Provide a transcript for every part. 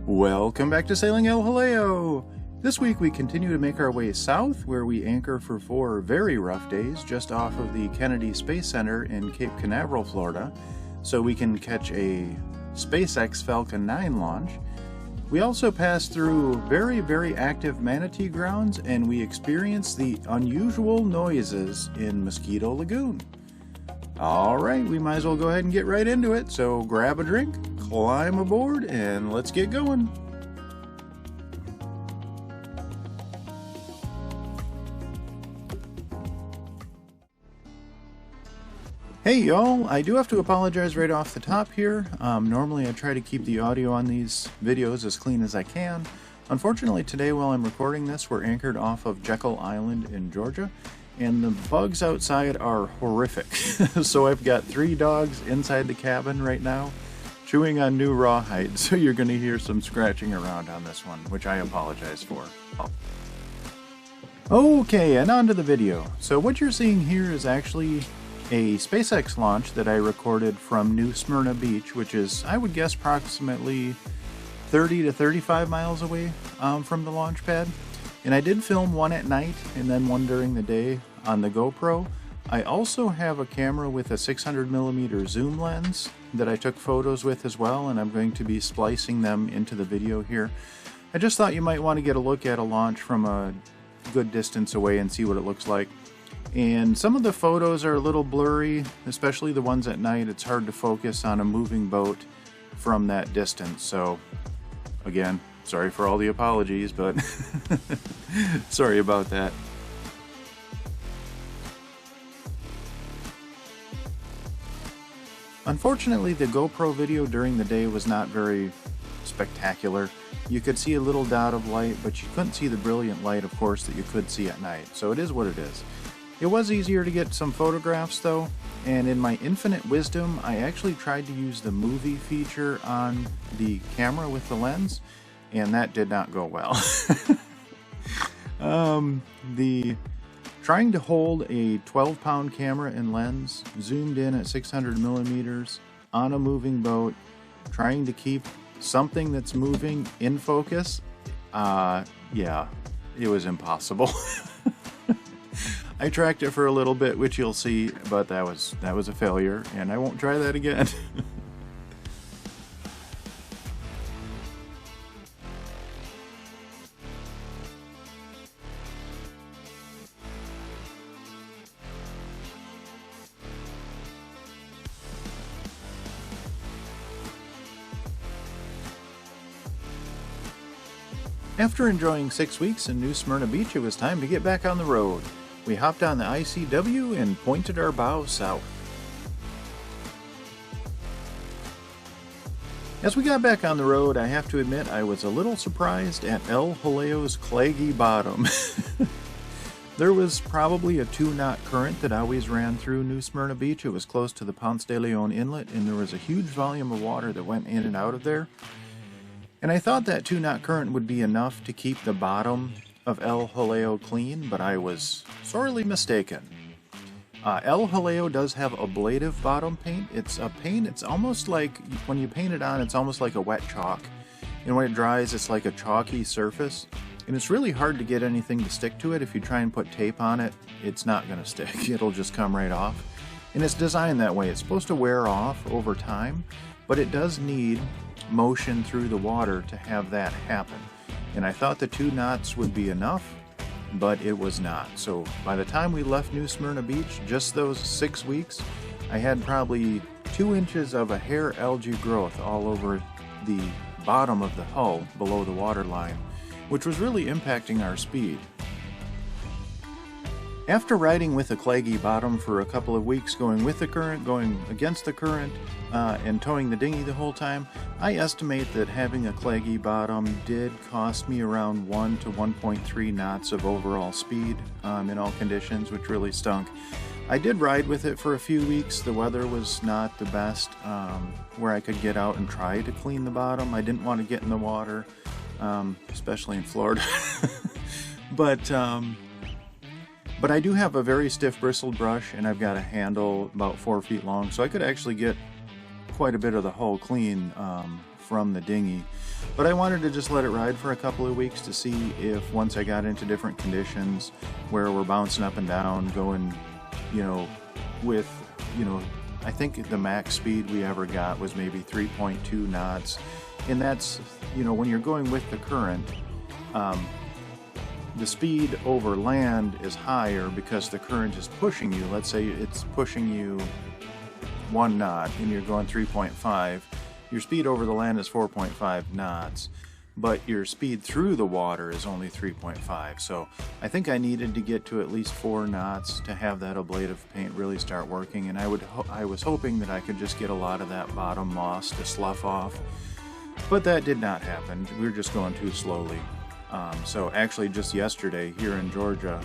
Welcome back to Sailing El Jaleo! This week we continue to make our way south, where we anchor for 4 very rough days just off of the Kennedy Space Center in Cape Canaveral, Florida, so we can catch a SpaceX Falcon 9 launch. We also pass through very active manatee grounds, and we experience the unusual noises in Mosquito Lagoon. Alright, we might as well go ahead and get right into it, so grab a drink, climb aboard, and let's get going. Hey y'all, I do have to apologize right off the top here. Normally I try to keep the audio on these videos as clean as I can. Unfortunately today while I'm recording this, we're anchored off of Jekyll Island in Georgia, and the bugs outside are horrific. So I've got 3 dogs inside the cabin right now, chewing on new rawhide, so you're going to hear some scratching around on this one, which I apologize for. Okay, and on to the video. So what you're seeing here is actually a SpaceX launch that I recorded from New Smyrna Beach, which is, I would guess, approximately 30 to 35 miles away from the launch pad. And I did film one at night and then one during the day on the GoPro. I also have a camera with a 600mm zoom lens that I took photos with as well, and I'm going to be splicing them into the video here. I just thought you might want to get a look at a launch from a good distance away and see what it looks like. And some of the photos are a little blurry, especially the ones at night. It's hard to focus on a moving boat from that distance, so again, sorry for all the apologies, but sorry about that. Unfortunately, the GoPro video during the day was not very spectacular. You could see a little dot of light, but you couldn't see the brilliant light, of course, that you could see at night. So it is what it is. It was easier to get some photographs though, and in my infinite wisdom, I actually tried to use the movie feature on the camera with the lens, and that did not go well. Trying to hold a 12-pound camera and lens zoomed in at 600mm on a moving boat, trying to keep something that's moving in focus, yeah, it was impossible. I tracked it for a little bit, which you'll see, but that was a failure, and I won't try that again. After enjoying 6 weeks in New Smyrna Beach, it was time to get back on the road. We hopped on the ICW and pointed our bow south. As we got back on the road, I have to admit I was a little surprised at El Jaleo's claggy bottom. There was probably a 2-knot current that always ran through New Smyrna Beach. It was close to the Ponce de Leon Inlet, and there was a huge volume of water that went in and out of there. And I thought that 2-knot current would be enough to keep the bottom of El Jaleo clean, but I was sorely mistaken. El Jaleo does have ablative bottom paint. It's a paint, it's almost like, when you paint it on, it's almost like a wet chalk. And when it dries, it's like a chalky surface. And it's really hard to get anything to stick to it. If you try and put tape on it, it's not going to stick. It'll just come right off. And it's designed that way. It's supposed to wear off over time, but it does need motion through the water to have that happen. And I thought the 2 knots would be enough, but it was not. So by the time we left New Smyrna Beach, just those 6 weeks, I had probably 2 inches of a hair algae growth all over the bottom of the hull below the water line, which was really impacting our speed. After riding with a claggy bottom for a couple of weeks, going with the current, going against the current, and towing the dinghy the whole time, I estimate that having a claggy bottom did cost me around 1 to 1.3 knots of overall speed in all conditions, which really stunk. I did ride with it for a few weeks. The weather was not the best, where I could get out and try to clean the bottom. I didn't want to get in the water, especially in Florida. But I do have a very stiff bristled brush, and I've got a handle about 4 feet long, so I could actually get quite a bit of the hull clean from the dinghy. But I wanted to just let it ride for a couple of weeks to see if once I got into different conditions where we're bouncing up and down, going, with, I think the max speed we ever got was maybe 3.2 knots. And that's, when you're going with the current, the speed over land is higher because the current is pushing you. Let's say it's pushing you 1 knot and you're going 3.5. Your speed over the land is 4.5 knots, but your speed through the water is only 3.5. So I think I needed to get to at least 4 knots to have that ablative paint really start working, and I was hoping that I could just get a lot of that bottom moss to slough off, but that did not happen. We were just going too slowly. So actually just yesterday here in Georgia,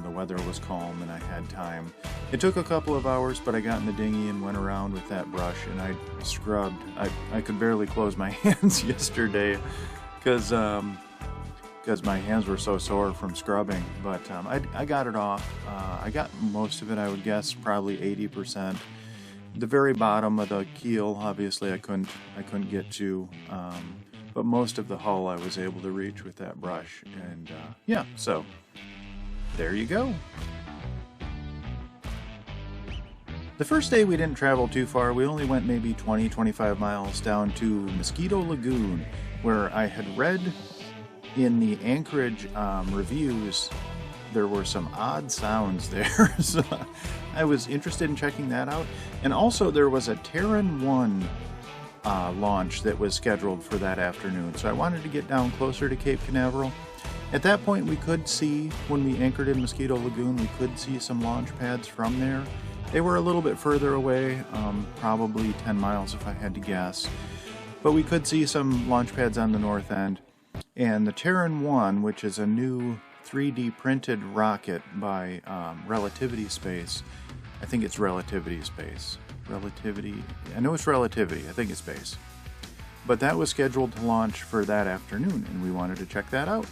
the weather was calm and I had time. It took a couple of hours, but I got in the dinghy and went around with that brush and I scrubbed. I could barely close my hands yesterday because my hands were so sore from scrubbing, but I got it off. I got most of it, I would guess probably 80%. The very bottom of the keel, obviously I couldn't get to, but most of the hull I was able to reach with that brush, and yeah, so there you go. The first day we didn't travel too far. We only went maybe 20-25 miles down to Mosquito Lagoon, where I had read in the Anchorage reviews there were some odd sounds there, so I was interested in checking that out. And also there was a Terran 1 launch that was scheduled for that afternoon, so I wanted to get down closer to Cape Canaveral. At that point we could see, when we anchored in Mosquito Lagoon, we could see some launch pads from there. They were a little bit further away, probably 10 miles if I had to guess, but we could see some launch pads on the north end. And the Terran 1, which is a new 3D printed rocket by Relativity Space, I think it's Relativity Space. I know it's Relativity, I think it's Space. But that was scheduled to launch for that afternoon, and we wanted to check that out.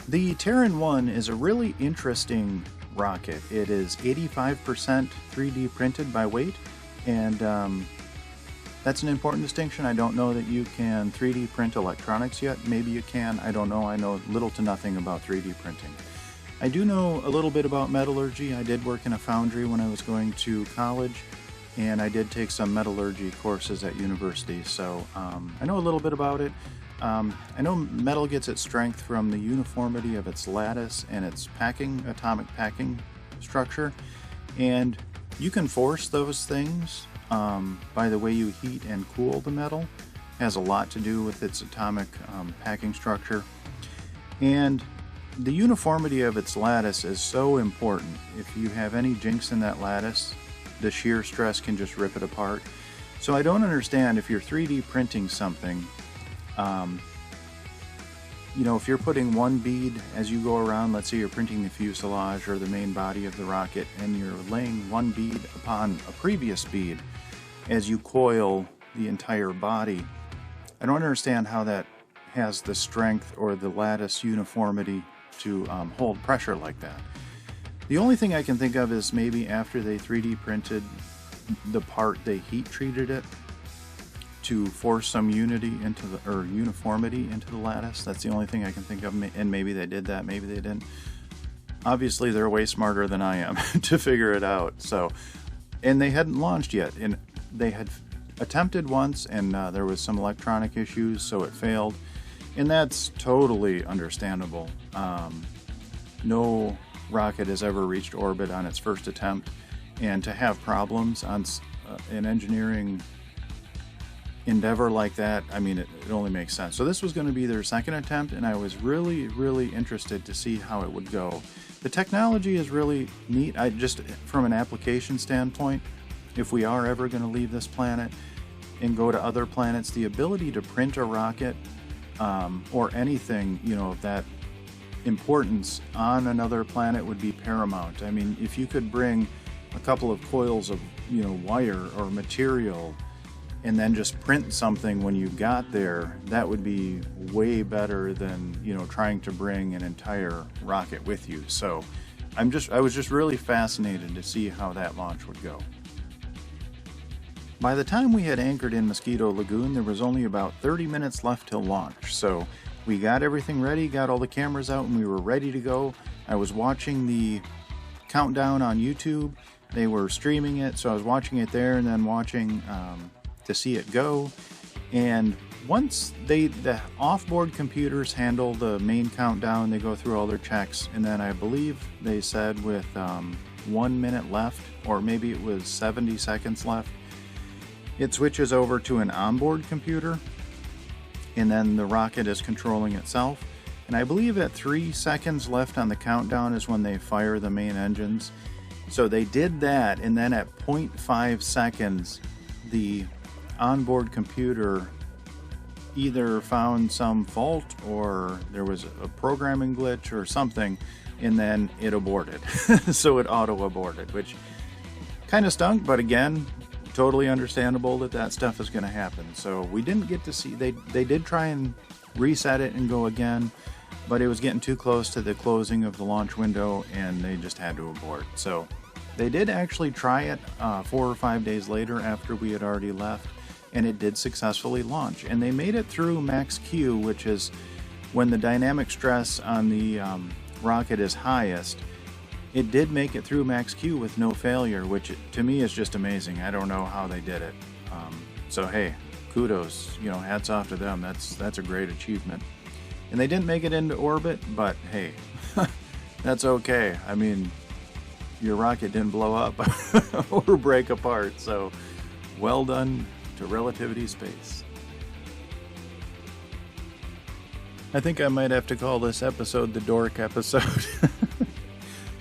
The Terran 1 is a really interesting rocket. It is 85% 3D printed by weight, and that's an important distinction. I don't know that you can 3D print electronics yet. Maybe you can, I don't know. I know little to nothing about 3D printing. I do know a little bit about metallurgy. I did work in a foundry when I was going to college, and I did take some metallurgy courses at university, so I know a little bit about it. I know metal gets its strength from the uniformity of its lattice and its atomic packing structure, and you can force those things by the way you heat and cool the metal. It has a lot to do with its atomic packing structure, and the uniformity of its lattice is so important. If you have any jinks in that lattice, the shear stress can just rip it apart. So I don't understand, if you're 3D printing something, if you're putting one bead as you go around, let's say you're printing the fuselage or the main body of the rocket, and you're laying one bead upon a previous bead as you coil the entire body, I don't understand how that has the strength or the lattice uniformity to hold pressure like that. The only thing I can think of is maybe after they 3D printed the part, they heat treated it to force some uniformity into the lattice. That's the only thing I can think of, and maybe they did that, maybe they didn't. Obviously they're way smarter than I am to figure it out. So, and they hadn't launched yet, and they had attempted once, and there was some electronic issues, so it failed, and that's totally understandable. No rocket has ever reached orbit on its first attempt, and to have problems on an engineering endeavor like that, I mean, it only makes sense. So this was going to be their second attempt, and I was really, really interested to see how it would go. The technology is really neat. Just from an application standpoint, if we are ever going to leave this planet and go to other planets, the ability to print a rocket or anything, of that importance on another planet would be paramount. I mean, if you could bring a couple of coils of, wire or material and then just print something when you got there, that would be way better than, trying to bring an entire rocket with you. So I was just really fascinated to see how that launch would go. By the time we had anchored in Mosquito Lagoon, there was only about 30 minutes left till launch, so we got everything ready, got all the cameras out, and we were ready to go. I was watching the countdown on YouTube. They were streaming it, so I was watching it there and then watching to see it go. And once the off-board computers handle the main countdown, they go through all their checks, and then I believe they said with 1 minute left, or maybe it was 70 seconds left, it switches over to an onboard computer, and then the rocket is controlling itself. And I believe at 3 seconds left on the countdown is when they fire the main engines. So they did that, and then at 0.5 seconds, the onboard computer either found some fault or there was a programming glitch or something, and then it aborted. So it auto-aborted, which kind of stunk, but again, totally understandable that stuff is going to happen. So we didn't get to see, they did try and reset it and go again, but it was getting too close to the closing of the launch window and they just had to abort. So they did actually try it 4 or 5 days later after we had already left, and it did successfully launch. And they made it through max Q, which is when the dynamic stress on the rocket is highest. It did make it through max Q with no failure, which to me is just amazing. I don't know how they did it. So hey, kudos, hats off to them. That's a great achievement. And they didn't make it into orbit, but hey, that's okay. I mean, your rocket didn't blow up or break apart, so well done to Relativity Space. I think I might have to call this episode the dork episode.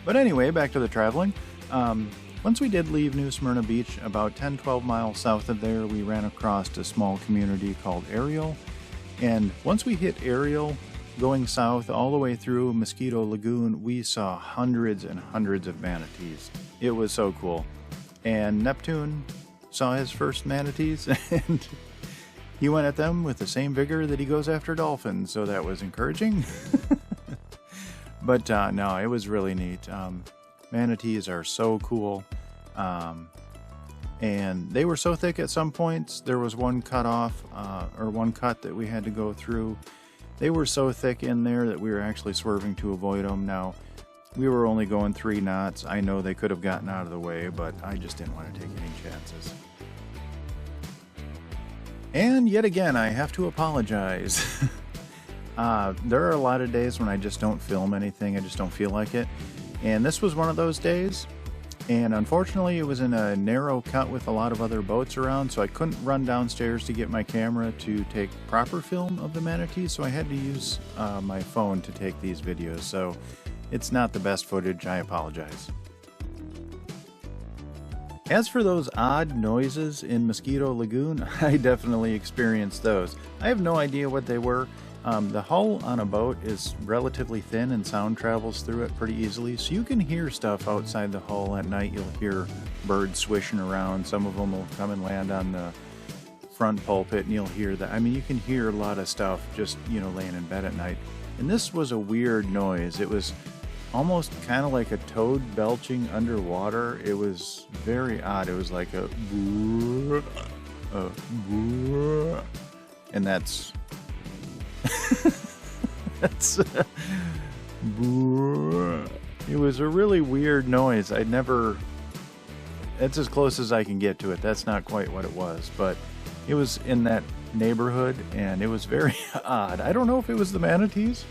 But anyway, back to the traveling. Once we did leave New Smyrna Beach, about 10-12 miles south of there, we ran across a small community called Ariel. And once we hit Ariel, going south all the way through Mosquito Lagoon, we saw hundreds and hundreds of manatees. It was so cool. And Neptune saw his first manatees, and he went at them with the same vigor that he goes after dolphins, so that was encouraging. But no, it was really neat. Manatees are so cool. And they were so thick at some points. There was one cut off, or one cut that we had to go through. They were so thick in there that we were actually swerving to avoid them. Now, we were only going 3 knots. I know they could have gotten out of the way, but I just didn't want to take any chances. And yet again, I have to apologize. There are a lot of days when I just don't film anything. I just don't feel like it. And this was one of those days. And unfortunately, it was in a narrow cut with a lot of other boats around, so I couldn't run downstairs to get my camera to take proper film of the manatees, so I had to use my phone to take these videos. So it's not the best footage. I apologize. As for those odd noises in Mosquito Lagoon, I definitely experienced those. I have no idea what they were. The hull on a boat is relatively thin and sound travels through it pretty easily, so you can hear stuff outside the hull at night. You'll hear birds swishing around. Some of them will come and land on the front pulpit and you'll hear that. I mean, you can hear a lot of stuff just, laying in bed at night. And this was a weird noise. It was almost kind of like a toad belching underwater. It was very odd. It was like a and that's it was a really weird noise. That's as close as I can get to it. That's not quite what it was, but it was in that neighborhood and it was very odd. I don't know if it was the manatees.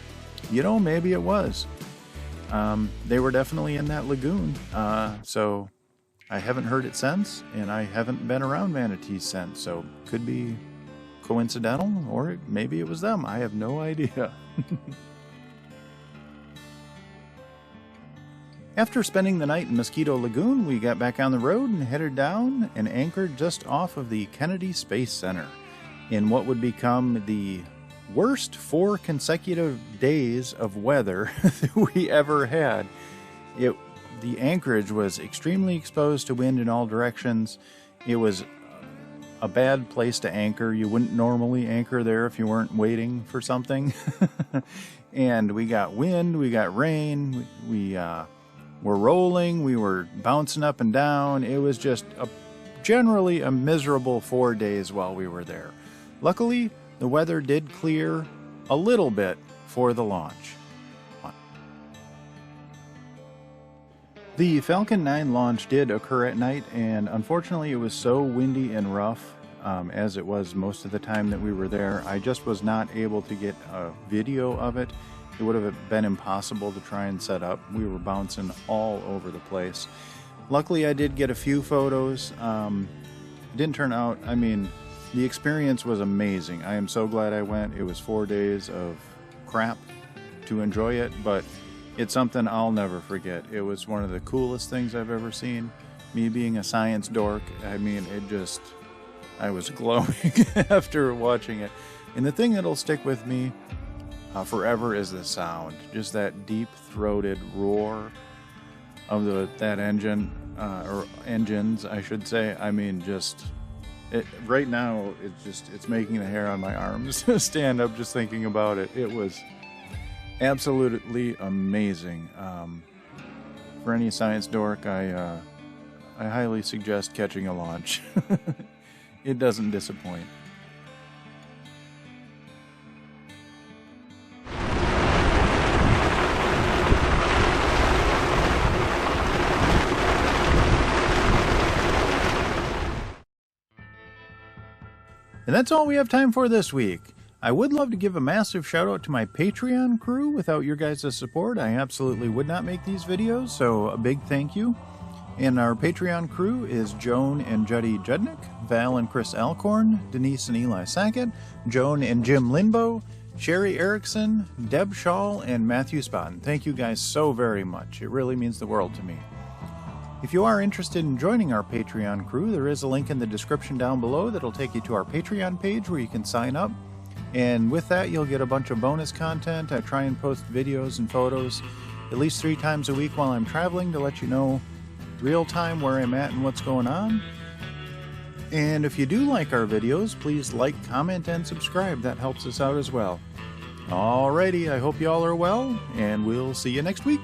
Maybe it was. They were definitely in that lagoon. So I haven't heard it since, and I haven't been around manatees since, so could be coincidental, or maybe it was them. I have no idea. After spending the night in Mosquito Lagoon, we got back on the road and headed down and anchored just off of the Kennedy Space Center in what would become the worst 4 consecutive days of weather that we ever had. The anchorage was extremely exposed to wind in all directions. It was a bad place to anchor. You wouldn't normally anchor there if you weren't waiting for something. And we got wind, we got rain, we were rolling, we were bouncing up and down. It was just a generally a miserable 4 days while we were there. Luckily, the weather did clear a little bit for the launch. The Falcon 9 launch did occur at night, and unfortunately it was so windy and rough, as it was most of the time that we were there. I just was not able to get a video of it. It would have been impossible to try and set up. We were bouncing all over the place. Luckily, I did get a few photos. It didn't turn out, I mean, the experience was amazing. I am so glad I went. It was 4 days of crap to enjoy it, but it's something I'll never forget. It was one of the coolest things I've ever seen. Me being a science dork, I mean, I was glowing after watching it. And the thing that'll stick with me forever is the sound. Just that deep-throated roar of that engine, or engines, I should say. I mean, right now, it's making the hair on my arms stand up just thinking about it. It was absolutely amazing. For any science dork, I highly suggest catching a launch. It doesn't disappoint. And that's all we have time for this week. I would love to give a massive shout out to my Patreon crew. Without your guys' support, I absolutely would not make these videos, so a big thank you. And our Patreon crew is Joan and Juddy Judnick, Val and Chris Alcorn, Denise and Eli Sackett, Joan and Jim Linbo, Sherry Erickson, Deb Shaw, and Matthew Spotton. Thank you guys so very much. It really means the world to me. If you are interested in joining our Patreon crew, there is a link in the description down below that'll take you to our Patreon page where you can sign up. And with that, you'll get a bunch of bonus content. I try and post videos and photos at least 3 times a week while I'm traveling to let you know real time where I'm at and what's going on. And if you do like our videos, please like, comment, and subscribe. That helps us out as well. Alrighty, I hope you all are well, and we'll see you next week.